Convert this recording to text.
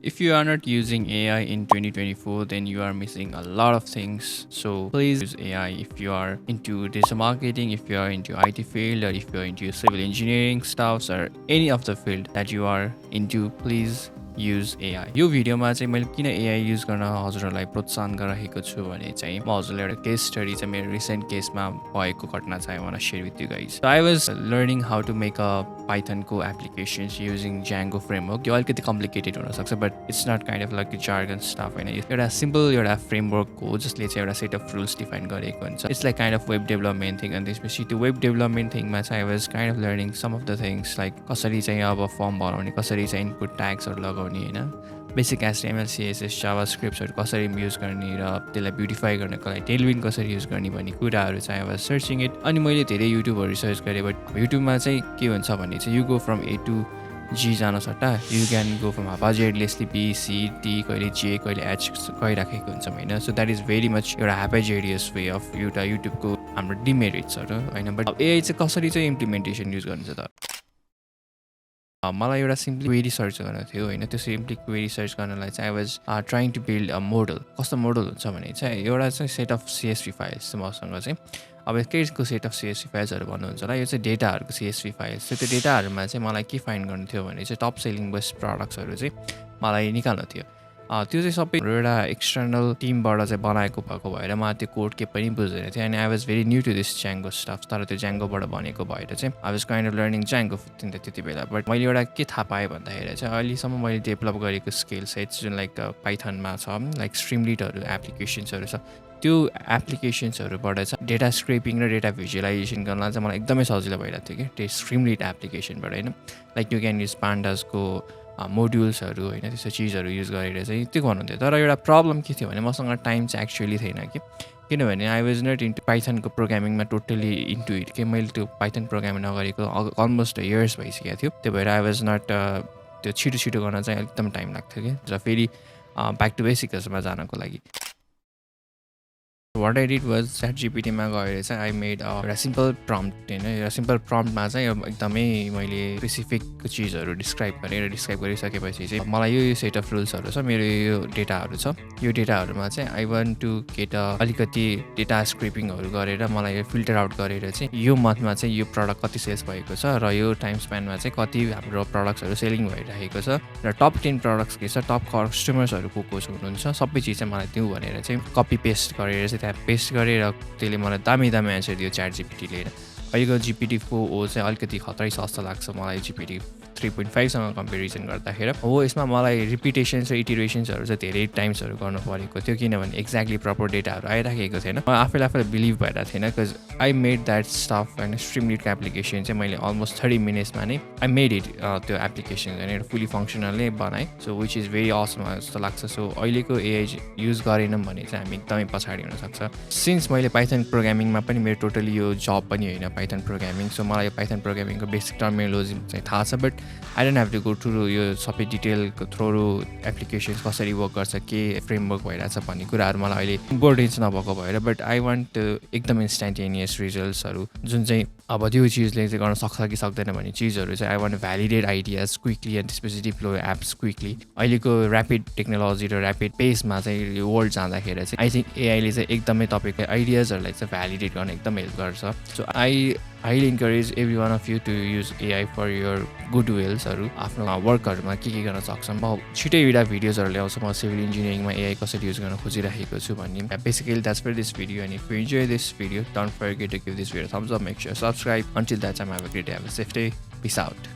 If you are not using AI in 2024, then you are missing a lot of things. So please use AI if you are into digital marketing, if you are into IT field, or if you are into civil engineering stuffs, or any of the field that you are into, please use AI. यो भिडियोमा चाहिँ मैले किन AI use गर्न हजुरहरूलाई प्रोत्साहन गरिरहेको छु भने चाहिँ म हजुरलाई एउटा केस स्टडी चाहिँ मेरो रिसेन्ट केसमा भएको घटना चाहिँ I want to share with you guys. So I was learning how to make a Python को applications using Django framework. यो अलिकति कम्प्लिकेटेड हुन सक्छ but it's not kind of like jargon stuff हैन. एउटा सिम्पल एउटा फ्रेमवर्क हो जसले चाहिँ एउटा सेट अफ रुल्स डिफाइन गरेको हुन्छ. It's like kind of web development thing. And त्यसपछि त्यो वेब डेभलपमेन्ट थिङमा चाहिँ I was kind of learning some of the things like कसरी चाहिँ अब फर्म बनाउने, कसरी चाहिँ इनपुट ट्याग्सहरू लगाउने हैन, बेसिक HTML CSS जावास्क्रिप्टहरू कसरी युज गर्ने र त्यसलाई ब्युटिफाई गर्नको लागि टेलविन कसरी युज गर्ने भन्ने कुराहरू चाहिँ I was सर्चिङ इट. अनि मैले धेरै युट्युबहरू सर्च गरेँ बट युट्युबमा चाहिँ के हुन्छ भने चाहिँ you go from A to G जान सट्टा you can go from haphazardly B C D कहिले J कहिले H गइराखेको हुन्छ होइन. So that is very much एउटा हापाजेडियस वे अफ एउटा युट्युबको हाम्रो डिमेरिट्सहरू होइन. बट AI चाहिँ कसरी चाहिँ इम्प्लिमेन्टेसन युज गर्नुहुन्छ त? मलाई एउटा सिम्पली क्वेरी सर्च गर्न थियो होइन. त्यो सिम्पली क्वेरी सर्च गर्नलाई चाहिँ I was trying to build a model. कस्तो मोडल हुन्छ भने चाहिँ एउटा चाहिँ सेट अफ CSV फाइल्स मसँग चाहिँ अब केको सेट अफ CSV फाइल्सहरू भन्नुहुन्छ होला. यो चाहिँ डेटाहरूको CSV फाइल्स. त्यो डेटाहरूमा चाहिँ मलाई के फाइन्ड गर्नु थियो भने चाहिँ टप सेलिङ बेस्ट प्रडक्ट्सहरू चाहिँ मलाई निकाल्नु थियो. त्यो चाहिँ सबै एउटा एक्सटर्नल टिमबाट चाहिँ बनाएको भएको भएर मलाई त्यो कोड के पनि बुझ्दैन थियो. अनि I was very new to this Django stuff. तर त्यो Djangoबाट बनेको भएर चाहिँ I was kind of learning Django त्यति बेला. बट मैले एउटा के थाहा पाएँ भन्दाखेरि चाहिँ अहिलेसम्म मैले डेभलप गरेको स्किल सेट्स जुन लाइक पाइथनमा छ, लाइक स्ट्रिमलिटहरू एप्लिकेसन्सहरू छ, त्यो एप्लिकेसन्सहरूबाट चाहिँ डेटा स्क्रेपिङ र डेटा भिजुअलाइजेसन गर्न चाहिँ मलाई एकदमै सजिलो भइरहेको थियो कि त्यो स्ट्रिमलिट एप्लिकेसनबाट होइन. लाइक यु क्यान युज पान्डासको मोड्युल्सहरू होइन, त्यस्तो चिजहरू युज गरेर चाहिँ त्यो गर्नुहुन्थ्यो. तर एउटा प्रब्लम के थियो भने मसँग टाइम चाहिँ एक्चुअली थिएन कि, किनभने I was not into पाइथनको प्रोग्रामिङमा टोटली इन्टु इट कि मैले त्यो पाइथन प्रोग्रामिङ नगरेको अलमोस्ट इयर्स भइसकेको थियो. त्यो भएर I was not त्यो छिटो गर्न चाहिँ एकदम टाइम लाग्थ्यो कि र फेरि ब्याक टु बेसिक्समा जानको लागि. वाट आई डिड वाज ChatGPTमा गएर चाहिँ आई मेड एउटा सिम्पल प्रम्प्ट होइन. एउटा सिम्पल प्रम्प्टमा चाहिँ एकदमै मैले स्पेसिफिक चिजहरू डिस्क्राइब गरिसकेपछि चाहिँ मलाई यो सेट अफ रुल्सहरू छ, मेरो यो डेटाहरू छ, यो डेटाहरूमा चाहिँ आई वान्ट टु गेट अलिकति डेटा स्क्रिपिङहरू गरेर मलाई यो फिल्टर आउट गरेर चाहिँ यो मन्थमा चाहिँ यो प्रडक्ट कति सेल्स भएको छ र यो टाइम स्प्यानमा चाहिँ कति हाम्रो प्रडक्ट्सहरू सेलिङ भइरहेको छ र टप 10 प्रडक्ट्स के छ, टप कस्टमर्सहरू को हुनुहुन्छ, सबै चिज चाहिँ मलाई त्यो भनेर चाहिँ कपी पेस्ट गरेर चाहिँ त्यहाँ पेस्ट गरेर त्यसले मलाई दामी एन्सर दियो ChatGPTले. अहिलेको GPT-4o चाहिँ अलिकति खतरै सस्तो लाग्छ मलाई GPT 3.5सँग कम्पेरिजन गर्दाखेरि. हो यसमा मलाई रिपिटेसन्स र इटिरेसन्सहरू चाहिँ धेरै टाइम्सहरू गर्नु परेको थियो किनभने एक्ज्याक्टली प्रपर डेटाहरू आइराखेको थिएन. म आफैलाई बिलिभ भइरहेको थिएन because I made that stuff होइन. स्ट्रिमलिटको एप्लिकेसन चाहिँ मैले अलमोस्ट 30 मिनट्समा नै आई मेड इट. त्यो एप्लिकेसन होइन एउटा फुल्ली फङ्सनल नै बनाएँ. So which is very Assam जस्तो लाग्छ. सो अहिलेको AI युज गरेनौँ भने चाहिँ हामी एकदमै पछाडि हुनसक्छ. सिन्स मैले पाइथन प्रोग्रामिङमा पनि मेरो टोटली यो जब पनि होइन पाइथन प्रोग्रामिङ. सो मलाई यो पाइथन प्रोग्रामिङको बेसिक टर्मिनोलोजी चाहिँ थाहा छ but I don't have to go to यो सबै डिटेलको थ्रो एप्लिकेसन्स कसरी वर्क गर्छ, के फ्रेमवर्क भइरहेछ भन्ने कुराहरू मलाई अहिले इम्पोर्टेन्स नभएको भएर. बट आई वान्ट एकदम इन्स्ट्यान्टेनियस रिजल्ट्सहरू जुन चाहिँ अब त्यो चिजले चाहिँ गर्न सक्छ कि सक्दैन भन्ने चिजहरू चाहिँ I want validate ideas quickly and त्यसपछि डिप्लोय एप्स क्विकली. अहिलेको ऱ्यापिड टेक्नोलोजी र ऱ्यापिड पेसमा चाहिँ वर्ल्ड जाँदाखेरि चाहिँ आई थिङ्क AIले चाहिँ एकदमै तपाईँको आइडियाजहरूलाई चाहिँ भ्यालिडेट गर्न एकदम हेल्प गर्छ. So I highly encourage every one of you to use AI for your good wills-हरु आफ्नो वर्कहरुमा के गर्न सक्छौं. म छिटै एउटा भिडियोजहरु ल्याउँछु म सिभिल इन्जिनियरिङमा AI कसरी युज गर्न खोजिरहेको छु भन्ने. Basically that's for this video, and if you enjoy this video don't forget to give this video a thumbs up, make sure to subscribe. Until that time, have a great day, have a safe day, peace out.